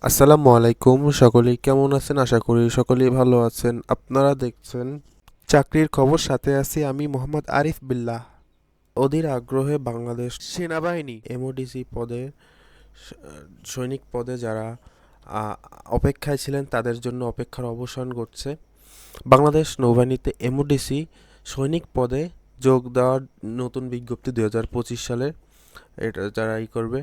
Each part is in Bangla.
আসসালামু আলাইকুম, সকলেই কেমন আছেন? আশা করি সকলেই ভালো আছেন। আপনারা দেখছেন চাকরির খবর, সাথে আছি আমি মোহাম্মদ আরিফ বিল্লাহ। অধীর আগ্রহে বাংলাদেশ সেনাবাহিনী এমওডিসি পদে স- সৈনিক পদে যারা আ, অপেক্ষায় ছিলেন তাদের জন্য অপেক্ষার অবসান ঘটছে। বাংলাদেশ নৌবাহিনীতে এমওডিসি সৈনিক পদে যোগ দেওয়ার নতুন বিজ্ঞপ্তি 2025 সালে এটা যারা করবে।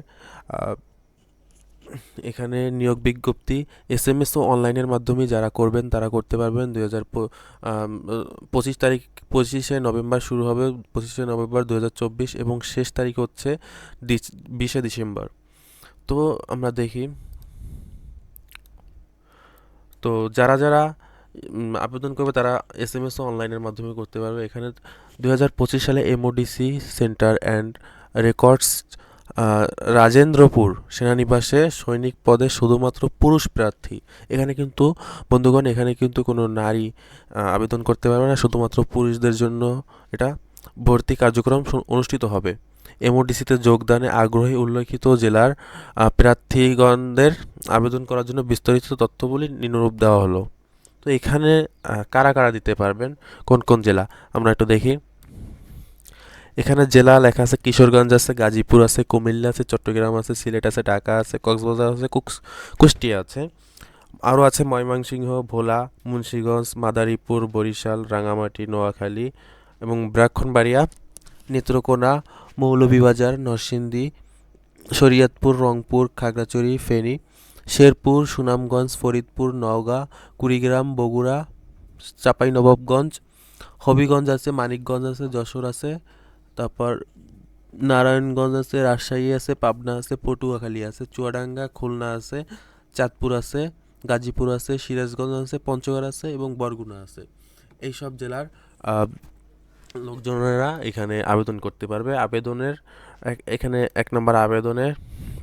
এখানে নিয়োগ বিজ্ঞপ্তি এসএমএস ও অনলাইনের মাধ্যমে যারা করবেন তারা করতে পারবেন। 2025 তারিখ, 25শে নভেম্বর শুরু হবে, 25শে নভেম্বর 2024, এবং শেষ তারিখ হচ্ছে 20শে ডিসেম্বর। তো আমরা দেখি, তো যারা আবেদন করবে তারা এসএমএস ও অনলাইনের মাধ্যমে করতে পারবে। এখানে 2025 সালে এমওডিসি সেন্টার অ্যান্ড রেকর্ডস, আহ, রাজেন্দ্রপুর সেনানিবাসে সৈনিক পদে শুধুমাত্র পুরুষ প্রার্থী। এখানে কিন্তু বন্ধুগণ, এখানে কিন্তু কোনো নারী আবেদন করতে পারবে না, শুধুমাত্র পুরুষদের জন্য এটা ভর্তি কার্যক্রম অনুষ্ঠিত হবে। এমওডিসিতে যোগদানে আগ্রহী উল্লেখিত জেলার প্রার্থীগণদের আবেদন করার জন্য বিস্তারিত তথ্যগুলি নিম্নরূপ দেওয়া হলো। তো এখানে কারা কারা দিতে পারবেন, কোন কোন জেলা আমরা একটু দেখি। এখানে জেলা লেখা আছে, কিশোরগঞ্জ আছে, গাজীপুর আছে, কুমিল্লা আছে, চট্টগ্রাম আছে, সিলেট আছে, ঢাকা আছে, কক্সবাজার আছে, কুষ্টিয়া আছে। আরও আছে ময়মনসিংহ, ভোলা, মুন্সিগঞ্জ, মাদারীপুর, বরিশাল, রাঙামাটি, নোয়াখালী এবং ব্রাহ্মণবাড়িয়া, নেত্রকোনা, মৌলভীবাজার, নরসিংদী, শরীয়তপুর, রংপুর, খাগড়াছড়ি, ফেনী, শেরপুর, সুনামগঞ্জ, ফরিদপুর, নওগাঁ, কুড়িগ্রাম, বগুড়া, চাঁপাইনবাবগঞ্জ, হবিগঞ্জ আছে, মানিকগঞ্জ আছে, যশোর আছে, তারপর নারায়ণগঞ্জ আছে, রাজশাহী আছে, পাবনা আছে, পটুয়াখালী আছে, চুয়াডাঙ্গা, খুলনা আছে, চাঁদপুর আছে, গাজীপুর আছে, সিরাজগঞ্জ আছে, পঞ্চগড় আছে এবং বরগুনা আছে। এইসব জেলার আহ, লোকজনেরা এখানে আবেদন করতে পারবে। আবেদনের এখানে 1 নম্বর আবেদনের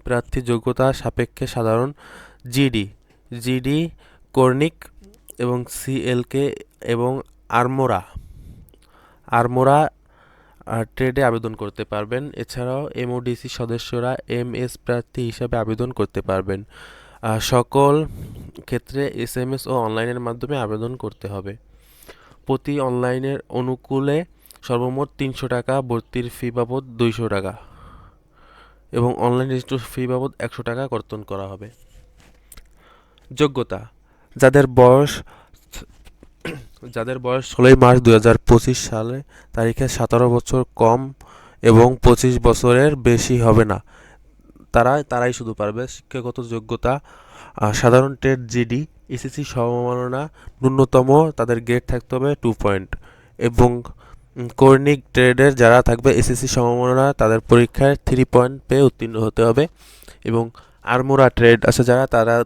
প্রার্থী যোগ্যতা সাপেক্ষে সাধারণ জিডি, জিডি, কর্নিক এবং সিএলকে এবং আরমোরা আরমোরা ট্রেডে আবেদন করতে পারবেন। এছাড়াও এমওডিসি সদস্যরা এমএস প্রার্থী হিসাবে আবেদন করতে পারবেন। সকল ক্ষেত্রে এসএমএস ও অনলাইনের মাধ্যমে আবেদন করতে হবে। প্রতি অনলাইনের অনুকূলে সর্বমোট 300 টাকা, ভর্তির ফি বাবদ 200 টাকা এবং অনলাইন রেজিস্ট্রেশন ফি বাবদ 100 টাকা কর্তন করা হবে। যোগ্যতা: যাদের বয়স যাদের বয়স 16 মার্চ 2025 তারিখে 17 বছর কম এবং 25 বছরের বেশি হবে না, তারাই শুধু পারবে। শিক্ষাগত যোগ্যতা: সাধারণ ট্রেড জিডি, এসএসসি সমমাননা, ন্যূনতম তাদের গ্রেড থাকতে হবে 2 পয়েন্ট, এবং কর্নিক ট্রেডের যারা থাকবে এসএসসি সমমাননা তাদের পরীক্ষায় 3 পয়েন্ট পেয়ে উত্তীর্ণ হতে হবে। এবং আরমোরা ট্রেড আছে যারা,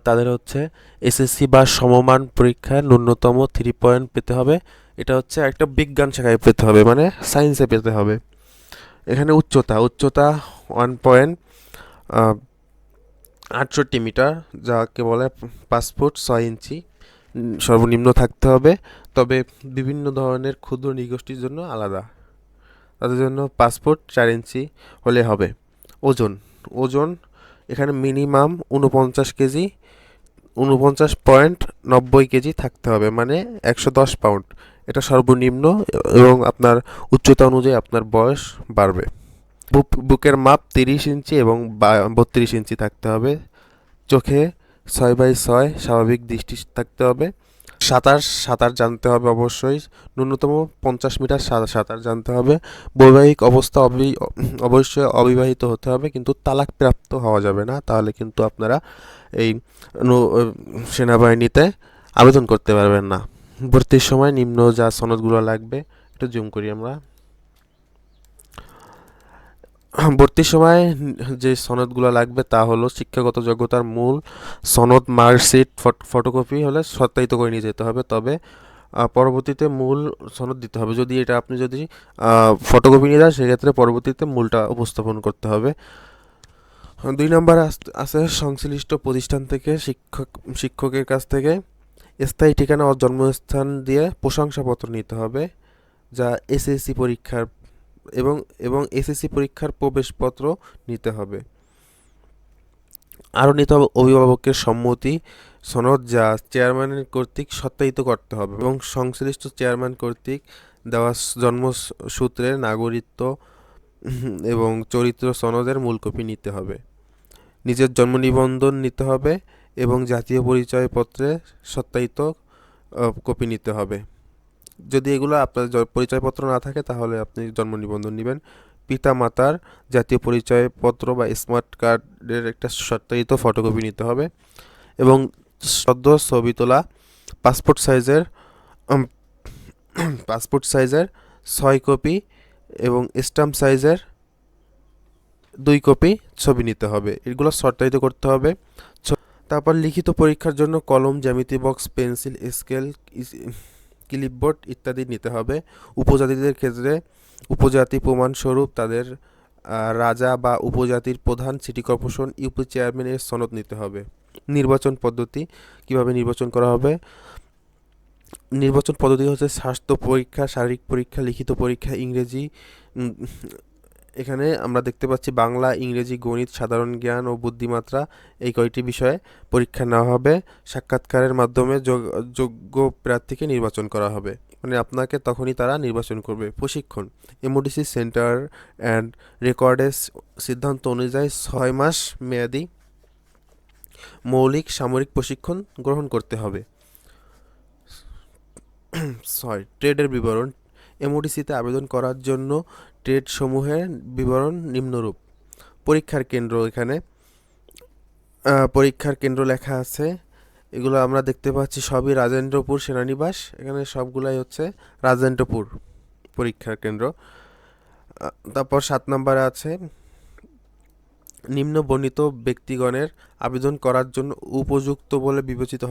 তাদের হচ্ছে এসএসসি বা সমমান পরীক্ষায় ন্যূনতম 3 পয়েন্ট পেতে হবে। এটা হচ্ছে একটা বিজ্ঞান শাখায় পেতে হবে, মানে সায়েন্সে পেতে হবে। এখানে উচ্চতা 1 পয়েন্ট, 68 মিটার, যাকে বলে 5 ফুট 6 ইঞ্চি সর্বনিম্ন থাকতে হবে। তবে বিভিন্ন ধরনের ক্ষুদ্র নৃগোষ্ঠীর জন্য আলাদা, তাদের জন্য 5 ফুট 4 ইঞ্চি হলে হবে। ওজন ওজন এখানে মিনিমাম 49 কেজি, 49.90 কেজি থাকতে হবে, মানে 110 পাউন্ড। এটা সর্বনিম্ন, এবং আপনার উচ্চতা অনুযায়ী আপনার বয়স বাড়বে। বুকের মাপ 30 ইঞ্চি এবং 32 ইঞ্চি থাকতে হবে। চোখে 6/6 স্বাভাবিক দৃষ্টি থাকতে হবে। সাঁতার জানতে হবে অবশ্যই, ন্যূনতম 50 মিটার সাঁতার জানতে হবে। বৈবাহিক অবস্থা অবশ্যই অবিবাহিত হতে হবে, কিন্তু তালাকপ্রাপ্ত হওয়া যাবে না, তাহলে কিন্তু আপনারা এই সেনাবাহিনীতে আবেদন করতে পারবেন না। ভর্তির সময় নিম্ন যা সনদগুলো লাগবে একটু জুম করি আমরা। ভর্তির সময় যে সনদগুলো লাগবে তা হলো শিক্ষাগত যোগ্যতার মূল সনদ, মার্কশিট, ফটোকপি হলে সত্যায়িত করে নিয়ে যেতে হবে। তবে পরবর্তীতে মূল সনদ দিতে হবে। যদি আপনি যদি ফটোকপি নিয়ে যান, সেক্ষেত্রে পরবর্তীতে মূলটা উপস্থাপন করতে হবে। 2 নম্বর আছে সংশ্লিষ্ট প্রতিষ্ঠান থেকে শিক্ষকের কাছ থেকে স্থায়ী ঠিকানা ও জন্মস্থান দিয়ে প্রশংসাপত্র নিতে হবে, যা এসএসসি পরীক্ষার এবং এসএসসি পরীক্ষার প্রবেশপত্র নিতে হবে। আরও নিতে হবে অভিভাবকের সম্মতি সনদ, যা চেয়ারম্যানের কর্তৃক সত্যায়িত করতে হবে, এবং সংশ্লিষ্ট চেয়ারম্যান কর্তৃক দেওয়া জন্মসূত্রের নাগরিকত্ব এবং চরিত্র সনদের মূল কপি নিতে হবে। নিজের জন্ম নিবন্ধন নিতে হবে এবং জাতীয় পরিচয়পত্রে সত্যায়িত কপি নিতে হবে। যদি এগুলো আপনার পরিচয়পত্র না থাকে তাহলে আপনি জন্ম নিবন্ধন নেবেন। পিতা মাতার জাতীয় পরিচয়পত্র বা স্মার্ট কার্ডের একটা সত্যায়িত ফটোকপি নিতে হবে, এবং সদ্য ছবি তোলা পাসপোর্ট সাইজের পাসপোর্ট সাইজের 6 কপি এবং স্ট্যাম্প সাইজের 2 কপি ছবি নিতে হবে। এগুলো সত্যায়িত করতে হবে। তারপর লিখিত পরীক্ষার জন্য কলম, জ্যামিতি বক্স, পেন্সিল, স্কেল, ক্লিপবোর্ড ইত্যাদি নিতে হবে। উপজাতিদের ক্ষেত্রে উপজাতি প্রমাণস্বরূপ তাদের রাজা বা উপজাতির প্রধান, সিটি কর্পোরেশন, ইউপি চেয়ারম্যানের সনদ নিতে হবে। নির্বাচন পদ্ধতি কিভাবে নির্বাচন করা হবে? নির্বাচন পদ্ধতি হচ্ছে স্বাস্থ্য পরীক্ষা, শারীরিক পরীক্ষা, লিখিত পরীক্ষা, ইংরেজি। এখানে আমরা দেখতে পাচ্ছি বাংলা, ইংরেজি, গণিত, সাধারণ জ্ঞান ও বুদ্ধিমাত্রা এই কয়টি বিষয়ে পরীক্ষা নেওয়া হবে। সাক্ষাৎকারের মাধ্যমে যোগ্য প্রার্থীকে নির্বাচন করা হবে, মানে আপনাকে তখনই তারা নির্বাচন করবে। প্রশিক্ষণ এমওডিসি সেন্টার অ্যান্ড রেকর্ডের সিদ্ধান্ত অনুযায়ী 6 মাস মেয়াদি মৌলিক সামরিক প্রশিক্ষণ গ্রহণ করতে হবে। 6 ট্রেডের বিবরণ। এমওডিসিতে আবেদন করার জন্য ট্রেড সমূহের বিবরণ নিম্নরূপ। পরীক্ষার কেন্দ্র, এখানে পরীক্ষার কেন্দ্র লেখা আছে, এগুলো আমরা দেখতে পাচ্ছি সবই রাজেন্দ্রপুর সেনানিবাস। এখানে সবগুলাই হচ্ছে রাজেন্দ্রপুর পরীক্ষার কেন্দ্র। তারপর 7 নম্বরে আছে নিম্ন বর্ণিত ব্যক্তিগণের আবেদন করার জন্য উপযুক্ত বলে বিবেচিত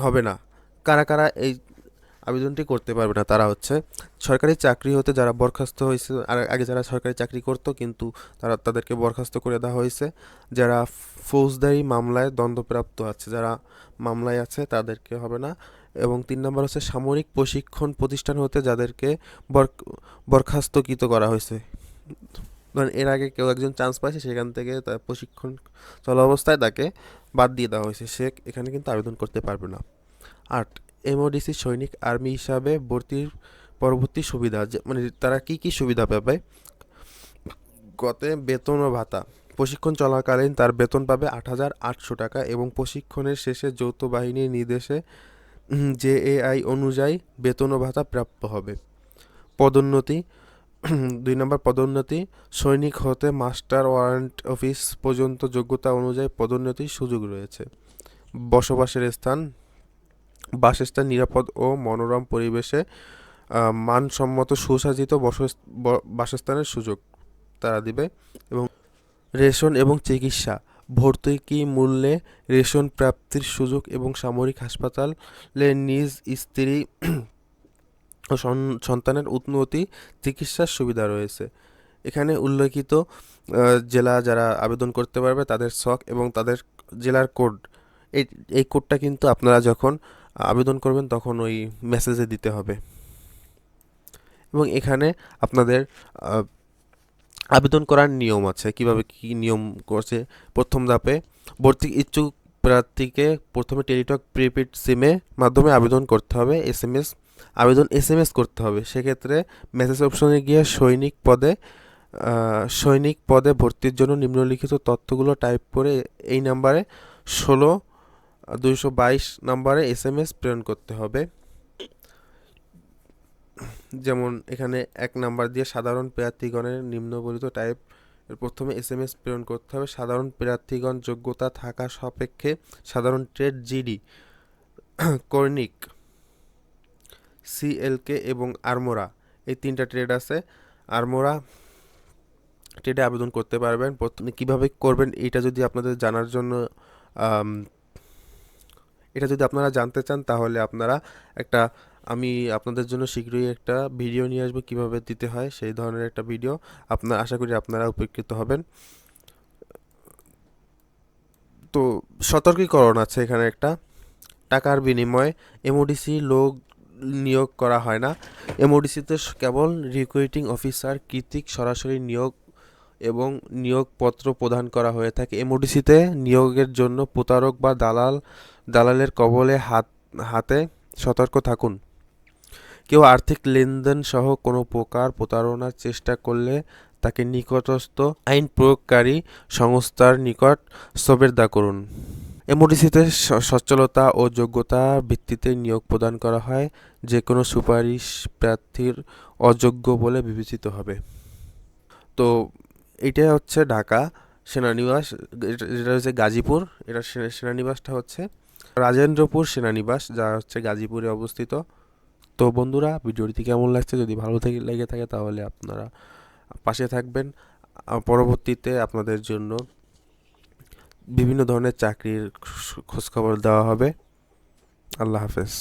হবে না। কারা কারা এই আবেদনটি করতে পারবে না? তারা হচ্ছে সরকারি চাকরি হতে যারা বরখাস্ত হয়েছে, আর আগে যারা সরকারি চাকরি করতো কিন্তু তাদেরকে বরখাস্ত করে দেওয়া হয়েছে, যারা ফৌজদারি মামলায় দণ্ডপ্রাপ্ত আছে, যারা মামলায় আছে তাদেরকে হবে না। এবং 3 নম্বর হচ্ছে সামরিক প্রশিক্ষণ প্রতিষ্ঠান হতে যাদেরকে বরখাস্তকৃত করা হয়েছে, ধরেন এর আগে কেউ একজন চান্স পাইছে, সেখান থেকে তার প্রশিক্ষণ চলা অবস্থায় তাকে বাদ দিয়ে দেওয়া হয়েছে, সে এখানে কিন্তু আবেদন করতে পারবে না। 8 এমওডিসি সৈনিক আর্মি হিসাবে ভর্তির পরবর্তী সুবিধা, মানে তারা কি কি সুবিধা পাবে? গতে বেতন ও ভাতা। প্রশিক্ষণ চলাকালীন তার বেতন পাবে 8,800 টাকা এবং প্রশিক্ষণের শেষে যৌথ বাহিনীর নির্দেশে জেএআই অনুযায়ী বেতন ও ভাতা প্রাপ্য হবে। পদোন্নতি 2 নম্বর পদোন্নতি, সৈনিক হতে মাস্টার ওয়ারেন্ট অফিস পর্যন্ত যোগ্যতা অনুযায়ী পদোন্নতির সুযোগ রয়েছে। বসবাসের স্থান, বাসস্থান নিরাপদ ও মনোরম পরিবেশে মানসম্মত সুসজ্জিত বাসস্থানের সুযোগ তারা দিবে। এবং রেশন এবং চিকিৎসা, ভর্তুকি মূল্যে রেশন প্রাপ্তির সুযোগ এবং সামরিক হাসপাতালে নিজ স্ত্রী ও সন্তানের উন্নতি চিকিৎসার সুবিধা রয়েছে। এখানে উল্লেখিত জেলা যারা আবেদন করতে পারবে তাদের ছক এবং তাদের জেলার কোড, এই কোডটা কিন্তু আপনারা যখন আবেদন করবেন তখন ওই মেসেজে দিতে হবে। এবং এখানে আপনাদের আবেদন করার নিয়ম আছে, কিভাবে কি নিয়ম করছে। প্রথম ধাপে ভর্তি ইচ্ছুক প্রার্থীকে প্রথমে টেলিটক প্রিপেড সিমে মাধ্যমে আবেদন করতে হবে। এসএমএস করতে হবে। সেক্ষেত্রে মেসেজ অপশনে গিয়ে সৈনিক পদে ভর্তির জন্য নিম্নলিখিত তথ্যগুলো টাইপ করে এই নাম্বারে 16-222 নাম্বারে এসএমএস প্রেরণ করতে হবে। যেমন এখানে 1 নাম্বার দিয়ে সাধারণ প্রার্থীগণের নিম্নবর্ণিত টাইপ প্রথমে এসএমএস প্রেরণ করতে হবে। সাধারণ প্রার্থীগণ যোগ্যতা থাকা সাপেক্ষে সাধারণ ট্রেড জিডি, কর্নিক, সিএলকে এবং আরমোরা, এই 3টা ট্রেড আছে। আরমোরা ট্রেডে আবেদন করতে পারবেন। প্রথমে কীভাবে করবেন এটা যদি আপনাদের জানার জন্য এটা যদি আপনারা জানতে চান তাহলে আমি আপনাদের জন্য শীঘ্রই একটা ভিডিও নিয়ে আসবো কীভাবে দিতে হয়, সেই ধরনের একটা ভিডিও। আশা করি আপনারা উপকৃত হবেন। তো সতর্কীকরণ আছে এখানে একটা, টাকার বিনিময়ে এমওডিসি লোক নিয়োগ করা হয় না। এমওডিসিতে কেবল রিক্রুটিং অফিসার কর্তৃক সরাসরি নিয়োগ এবং নিয়োগপত্র প্রদান করা হয়ে থাকে। এমওডিসিতে নিয়োগের জন্য প্রতারক বা দালালের কবলে হাতে সতর্ক থাকুন। কেউ আর্থিক লেনদেন সহ কোনো প্রকার প্রতারণার চেষ্টা করলে তাকে নিকটস্থ আইন প্রয়োগকারী সংস্থার নিকট সোপর্দ করুন। এমওডিসিতে সচ্ছলতা ও যোগ্যতার ভিত্তিতে নিয়োগ প্রদান করা হয়। যে কোনো সুপারিশ প্রার্থীর অযোগ্য বলে বিবেচিত হবে। তো এইটা হচ্ছে ঢাকা সেনানিবাস, যেটা হচ্ছে গাজীপুর। এটা সেনানিবাসটা হচ্ছে রাজেন্দ্রপুর সেনানিবাস, যা হচ্ছে গাজীপুরে অবস্থিত। তো বন্ধুরা, ভিডিওটি কেমন লাগছে? যদি ভালো লেগে থাকে তাহলে আপনারা পাশে থাকবেন। পরবর্তীতে আপনাদের জন্য বিভিন্ন ধরনের চাকরির খোঁজখবর দেওয়া হবে। আল্লাহ হাফেজ।